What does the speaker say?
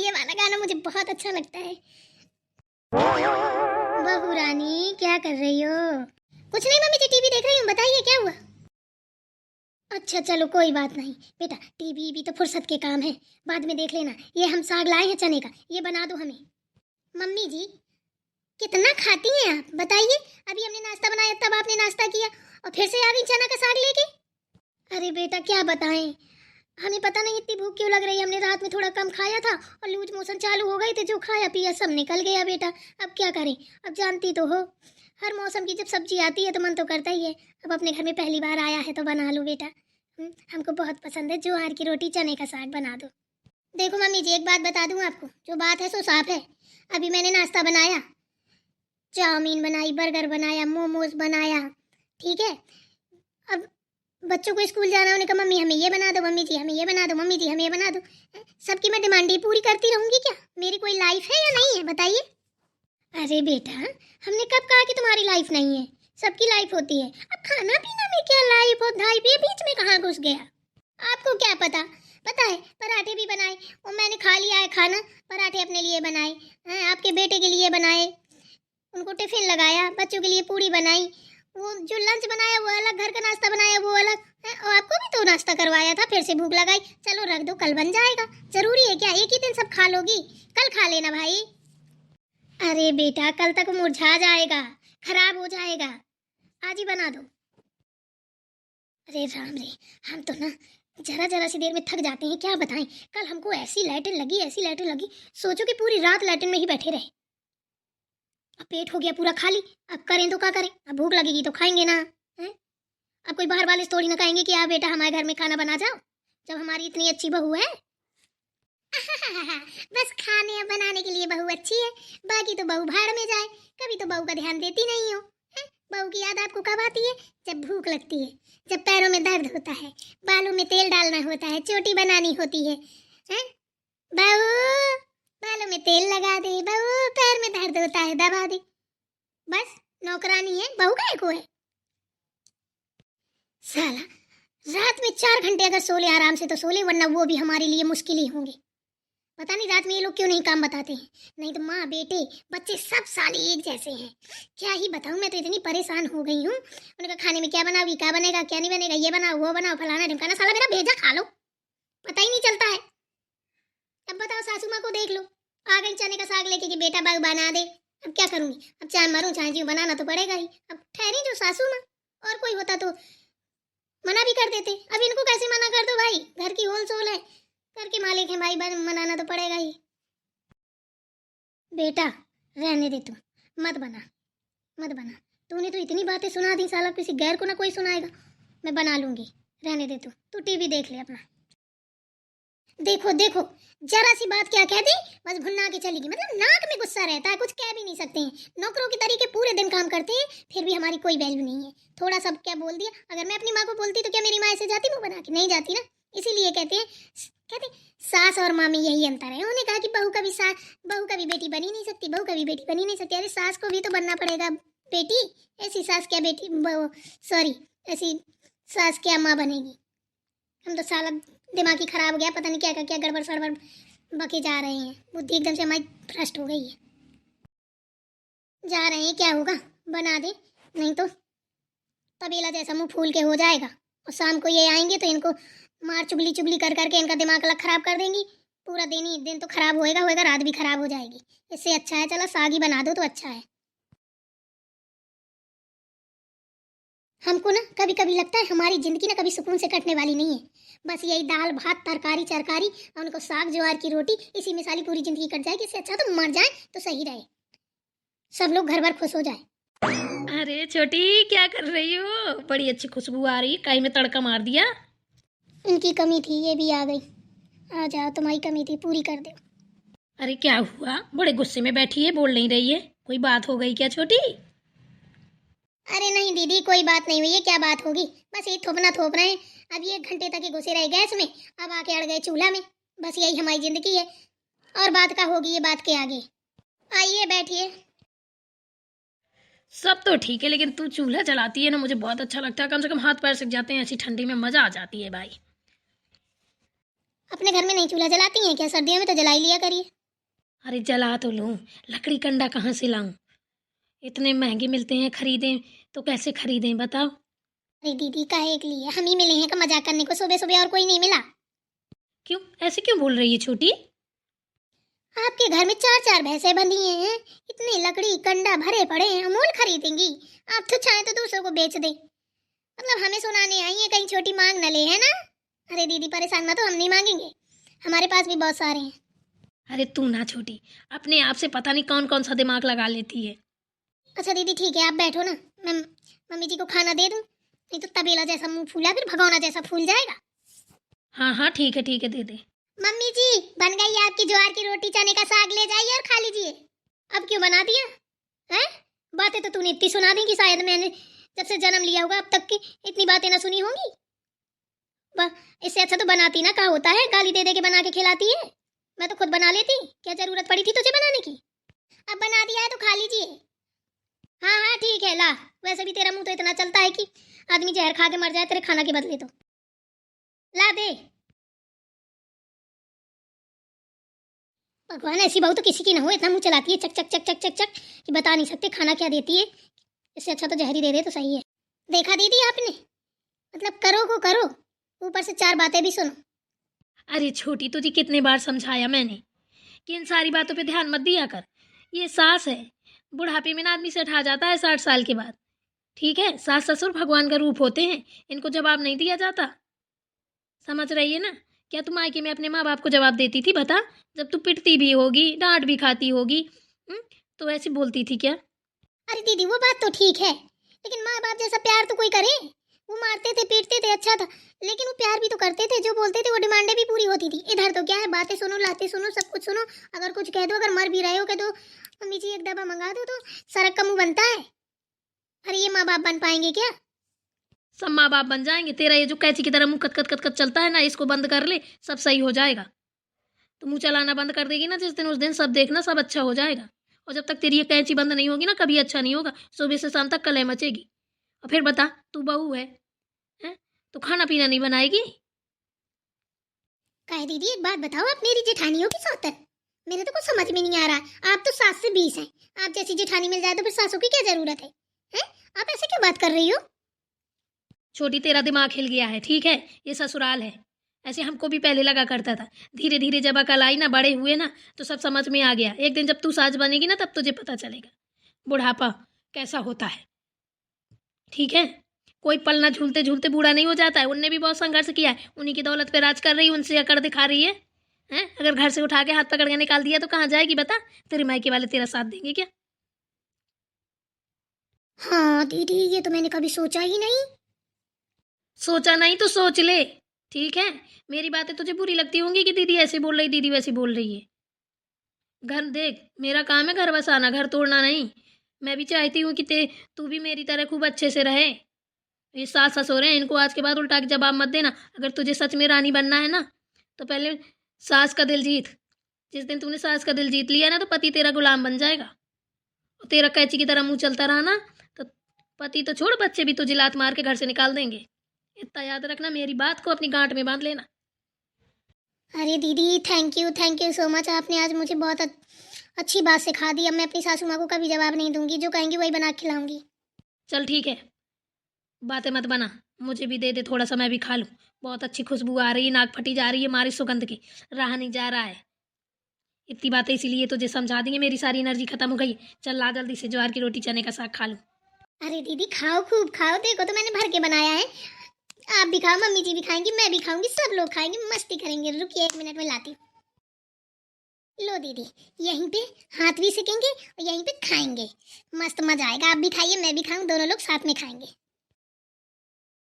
ये वाला गाना मुझे बहुत अच्छा लगता है। बहू रानी क्या कर रही हो? कुछ नहीं मम्मी जी, टीवी देख रही हूँ। बताइए क्या हुआ? अच्छा चलो कोई बात नहीं बेटा, टीवी भी तो फुर्सत के काम है, बाद में देख लेना। ये हम साग लाए हैं चने का, ये बना दो हमें। मम्मी जी कितना खाती हैं आप, बताइए। अभी हमने नाश्ता बनाया तब आपने नाश्ता किया और फिर से आ गई चना का साग लेके। अरे बेटा क्या बताएं, हमें पता नहीं इतनी भूख क्यों लग रही है। हमने रात में थोड़ा कम खाया था और लूज मोशन चालू हो गए थे, जो खाया पिया सब निकल गया बेटा। अब क्या करें, अब जानती तो हो हर मौसम की जब सब्जी आती है तो मन तो करता ही है। अब अपने घर में पहली बार आया है तो बना लो बेटा। हमको बहुत पसंद है, ज्वार की रोटी चने का साग बना दो। देखो मम्मी जी एक बात बता दूं आपको, जो बात है सो साफ है। अभी मैंने नाश्ता बनाया, चाउमीन बनाई, बर्गर बनाया, मोमोज बनाया, ठीक है। अब बच्चों को स्कूल जाना, उन्हें कहा मम्मी हमें ये बना दो, मम्मी जी हमें ये बना दो, मम्मी जी हमें ये बना दो। सबकी मैं डिमांड ही पूरी करती रहूंगी क्या? मेरी कोई लाइफ है या नहीं है बताइए? अरे बेटा हमने कब कहा कि तुम्हारी लाइफ नहीं है? सबकी लाइफ होती है। अब खाना पीना में क्या लाइफ और लाइफ ये बीच में कहाँ घुस गया? आपको क्या पता? पता है पराठे भी बनाए और मैंने खा लिया है खाना। पराठे अपने लिए बनाए हैं, आपके बेटे के लिए बनाए, उनको टिफिन लगाया, बच्चों के लिए पूरी बनाई, वो जो लंच बनाया वो अलग, घर का नाश्ता बनाया वो अलग है। और आपको भी तो नाश्ता करवाया था, फिर से भूख लगाई। चलो रख दो, कल बन जाएगा। जरूरी है क्या एक ही दिन सब खा लोगी? कल खा लेना भाई। अरे बेटा कल तक मुरझा जाएगा, खराब हो जाएगा, आज ही बना दो। अरे राम रे, हम तो ना जरा जरा सी देर में थक जाते हैं, क्या बताएं। कल हमको ऐसी लाइटें लगी, ऐसी लाइटें लगी, सोचो कि पूरी रात लाइटिन में ही बैठे रहे। अब पेट हो गया पूरा खाली, अब करें तो क्या करें? अब भूख लगेगी तो खाएंगे ना, हैं? अब कोई बाहर वाले थोड़ी ना कहेंगे कि आप बेटा हमारे घर में खाना बना जाओ, जब हमारी इतनी अच्छी बहू है। बस खाने और बनाने के लिए बहू अच्छी है, बाकी तो बहू भाड़ में जाए। कभी तो बहू का ध्यान देती नहीं हो। बहू की याद आपको कब आती है? जब भूख लगती है, जब पैरों में दर्द होता है, बालों में तेल डालना होता है, चोटी बनानी होती है, हैं? बहू बालों में तेल लगा दे, बहू पैर में दर्द होता है दबा दे। बस नौकरानी है, बहू का को है। साला रात में 4 घंटे अगर सोले आराम से तो सोले, वरना वो भी हमारे लिए मुश्किल ही होंगे। पता नहीं रात में ये लोग क्यों नहीं काम बताते हैं। नहीं तो माँ बेटे बच्चे सब साले एक जैसे हैं। क्या ही बताऊँ, मैं तो इतनी परेशान हो गई हूँ। उनका खाने में क्या बनाओगी, क्या बनेगा क्या नहीं बनेगा, ये बनाओ वो बनाओ फलाना ढिमकाना, साला मेरा भेजा खा लो, पता ही नहीं चलता है। अब बताओ सासू माँ को देख लो, आ गई चने का साग लेके कि बेटा बाग बना दे। अब क्या करूंगी, अब चाहे मरूं चाहे जीऊं, बनाना तो पड़ेगा ही। अब ठहरी जो सासू माँ, और कोई होता तो मना भी कर देते। अब इनको कैसे मना कर दो भाई, घर की होल सोल है, घर के मालिक हैं भाई, मनाना तो पड़ेगा ही। बेटा रहने दे, तू मत बना, मत बना। तूने तो इतनी बातें सुना दी, साला किसी गैर को ना कोई सुनाएगा। मैं बना लूंगी, रहने दे तू टीवी देख ले अपना। देखो देखो जरा सी बात क्या कह दी, बस भुन्ना के चलेगी। मतलब नाक में गुस्सा रहता है, कुछ कह भी नहीं सकते हैं। नौकरों की तरीके पूरे दिन काम करते हैं, फिर भी हमारी कोई वैल्यू नहीं है। थोड़ा सा क्या बोल दिया, अगर मैं अपनी माँ को बोलती तो क्या मेरी माँ ऐसे जाती मुंह बना के? नहीं जाती ना। इसीलिए कहते सास और माँ में यही अंतर है। उन्होंने कहा कि बहू का भी बेटी बनी नहीं सकती, बहू का भी बेटी बनी नहीं सकती। अरे सास को भी तो बनना पड़ेगा बेटी, ऐसी सास क्या बेटी, सॉरी ऐसी सास क्या माँ बनेगी? हम तो साला दिमाग ही खराब हो गया, पता नहीं क्या गड़बड़ सड़बड़ बके जा रहे हैं, बुद्धि एकदम से हमारी भ्रष्ट हो गई है। जा रहे हैं क्या होगा, बना दे, नहीं तो तबेला जैसा मुंह फूल के हो जाएगा। और शाम को ये आएंगे तो इनको मार चुगली चुगली कर करके इनका दिमाग अलग खराब कर देंगी। पूरा दिन ही दिन तो खराब होएगा होएगा, रात भी खराब हो जाएगी। इससे अच्छा है चला साग ही बना दो तो अच्छा है। हमको ना कभी कभी लगता है हमारी जिंदगी ना कभी सुकून से कटने वाली नहीं है। बस यही दाल भात तरकारी चरकारी और उनको साग ज्वार की रोटी, इसी में सारी पूरी जिंदगी कट जाएगी। इससे अच्छा तो मर जाए तो सही रहे, सब लोग घर भर खुश हो जाए। अरे छोटी क्या कर रही हो? बड़ी अच्छी खुशबू आ रही है, कहीं में तड़का मार दिया। इनकी कमी थी, ये भी आ गई। आ जाओ, तुम्हारी कमी थी पूरी कर दो। अरे क्या हुआ, बड़े गुस्से में बैठी है, बोल नहीं रही है? कोई बात हो गई क्या छोटी? अरे नहीं दीदी कोई बात नहीं हुई है, क्या बात होगी, बस ये थोपना थोप रहे हैं। अब ये 1 घंटे तक ये घुसे रहे गैस में, अब आके अड़ गए चूल्हा में। बस यही हमारी जिंदगी है, और बात का होगी ये बात के आगे। आइए बैठिए। सब तो ठीक है, लेकिन तू चूल्हा जलाती है ना, मुझे बहुत अच्छा लगता है। कम से कम हाथ पैर सिक जाते हैं, ऐसी ठंडी में मजा आ जाती है भाई। अपने घर में नहीं चूल्हा जलाती हैं क्या? सर्दियों में तो जला ही लिया करिए। अरे जला तो लूँ, लकड़ी कंडा कहाँ से लाऊं? इतने महंगे मिलते हैं, खरीदें तो कैसे खरीदें बताओ? अरे दीदी काहे के लिए, हम ही मिले हैं का मजाक करने को? सुबह सुबह और कोई नहीं मिला? क्यों ऐसे क्यों बोल रही है छोटी? आपके घर में 4-4 भैंसें बंधी हैं, इतनी लकड़ी कंडा भरे पड़े हैं, अमूल खरीदेंगी? आप तो चाहे तो दूसरों को बेच दे। मतलब हमें सुनाने आई है, कहीं छोटी मांग न ले, है ना? अरे दीदी परेशान मत हो, हम नहीं मांगेंगे, हमारे पास भी बहुत सारे हैं। अरे तू ना छोटी, अपने आप से पता नहीं कौन कौन सा दिमाग लगा लेती है। अच्छा दीदी ठीक है, आप बैठो ना, मैं मम्मी जी को खाना दे दूं, नहीं तो तबेला जैसा मुंह फूला फिर भगोना जैसा फूल जाएगा। हाँ हाँ ठीक है दे दे। मम्मी जी बन गई आपकी ज्वार की रोटी, चने का साग ले जाइए और खा लीजिए। अब क्यों बना दिया है? बातें तो तूने इतनी सुना दी कि शायद मैंने जब से जन्म लिया होगा अब तक की इतनी बातें ना सुनी होंगी। इससे अच्छा तो बनाती ना, कहा होता है गाली दे दे के बना के खिलाती है। मैं तो खुद बना लेती, क्या जरूरत पड़ी थी तुझे बनाने की? अब बना दिया है तो खा लीजिए। हाँ हाँ ठीक है ला, वैसे भी तेरा मुंह तो इतना चलता है कि आदमी जहर खा के मर जाए तेरे खाना के बदले। तो ला दे। भगवान ऐसी बहू तो किसी की ना हो, इतना मुंह चलाती है चक चक चक चक चक चक कि बता नहीं सकते खाना क्या देती है। इससे अच्छा तो जहरी दे दे तो सही है। देखा दीदी आपने, मतलब करो को करो, ऊपर से 4 बातें भी सुनो। अरे छोटी तुझे कितने बार समझाया मैंने कि इन सारी बातों पे ध्यान मत दिया कर। ये सास है, बुढ़ापे में ना आदमी से ठा जाता है 60 साल के बाद। ठीक है, सास ससुर भगवान का रूप होते हैं, इनको जवाब नहीं दिया जाता। समझ रही है ना? क्या तुम मायके में अपने माँ बाप को जवाब देती थी बता? जब तू पिटती भी होगी, डांट भी खाती होगी, तो ऐसी बोलती थी क्या? अरे दीदी वो बात तो ठीक है, लेकिन माँ बाप जैसा प्यार तो कोई करे। वो मारते थे पीटते थे अच्छा था, लेकिन वो प्यार भी तो करते थे, जो बोलते थे वो डिमांडें भी पूरी होती थी। इधर तो क्या है, बातें सुनो लाते सुनो सब कुछ सुनो, अगर कुछ कह दो, अगर मर भी रहे हो कह दो मम्मी जी एक डब्बा मंगा दो तो सड़क का मुंह बनता है। अरे ये माँ बाप बन पाएंगे क्या? सब माँ बाप बन जाएंगे। तेरा ये जो कैंची की तरह मुंह कत कत कत कत चलता है ना, इसको बंद कर ले, सब सही हो जाएगा। तो मुंह चलाना बंद कर देगी ना जिस दिन, उस दिन सब देखना सब अच्छा हो जाएगा। और जब तक तेरी ये कैंची बंद नहीं होगी ना, कभी अच्छा नहीं होगा। सुबह से शाम तक कलह मचेगी। और फिर बता, तू बहू है, तो खाना पीना नहीं बनाएगी? कहे दीदी एक बात बताओ, आप मेरी जेठानी हो कि सौतन? मेरे तो कुछ समझ में नहीं आ रहा। आप तो 7 से 20 हैं, आप जैसी जेठानी मिल जाए तो फिर सासू की क्या जरूरत है? आप ऐसे क्यों बात कर रही हो? छोटी तेरा दिमाग हिल गया है, ठीक है? ये ससुराल है, ऐसे हमको भी पहले लगा करता था। धीरे धीरे जब अकल आई ना, बड़े हुए ना, तो सब समझ में आ गया। एक दिन जब तू सास बनेगी ना, तब तुझे पता चलेगा बुढ़ापा कैसा होता है। ठीक है? कोई पल ना झूलते झूलते बूढ़ा नहीं हो जाता है। उनने भी बहुत संघर्ष किया है, उन्हीं की दौलत पे राज कर रही है, उनसे अकड़ दिखा रही है। अगर घर से उठा के हाथ पकड़ के निकाल दिया तो कहाँ जाएगी बता? तेरे मायके वाले तेरा साथ देंगे क्या? हाँ दीदी ये तो मैंने कभी सोचा ही नहीं। सोचा नहीं तो सोच ले, ठीक है? मेरी बातें तुझे बुरी लगती होंगी कि दीदी ऐसे बोल रही, दीदी वैसे बोल रही है। घर देख, मेरा काम है घर बसाना, घर तोड़ना नहीं। मैं भी चाहती हूँ कि तू भी मेरी तरह खूब अच्छे से रहे। ये सास ससुर हैं, इनको आज के बाद उल्टा के जवाब मत देना। अगर तुझे सच में रानी बनना है ना, तो पहले सास का दिल जीत। जिस दिन तूने सास का दिल जीत लिया ना, तो पति तेरा गुलाम बन जाएगा। और तेरा कैंची की तरह मुंह चलता रहा ना, तो पति तो छोड़, बच्चे भी तुझे लात मार के घर से निकाल देंगे। इतना याद रखना, मेरी बात को अपनी गांठ में बांध लेना। अरे दीदी थैंक यू सो मच, आपने आज मुझे बहुत अच्छी बात सिखा दी। अब मैं अपनी सासू माँ को कभी जवाब नहीं दूंगी, जो कहेंगी वही बना के खिलाऊंगी। चल ठीक है, बातें मत बना, मुझे भी दे दे थोड़ा सा, मैं भी खा लूँ। बहुत अच्छी खुशबू आ रही है, नाक फटी जा रही है हमारी सुगंध की, रहा नहीं जा रहा है। इतनी बातें इसीलिए तुझे समझा देंगे, मेरी सारी एनर्जी खत्म हो गई। चल ला जल्दी से, ज्वार की रोटी चने का साग खा लूँ। अरे दीदी खाओ खूब खाओ, देखो तो मैंने भर के बनाया है। आप भी खाओ, मम्मी जी भी खाएंगी, मैं भी खाऊंगी, सब लोग खाएंगे, मस्ती करेंगे। रुकिए 1 मिनट में लाती हूँ। लो दीदी, यहीं पे हाथ भी सेकेंगे और यहीं पे खाएंगे, मस्त मजा आएगा। आप भी खाइए, मैं भी खाऊं, दोनों लोग साथ में खाएंगे।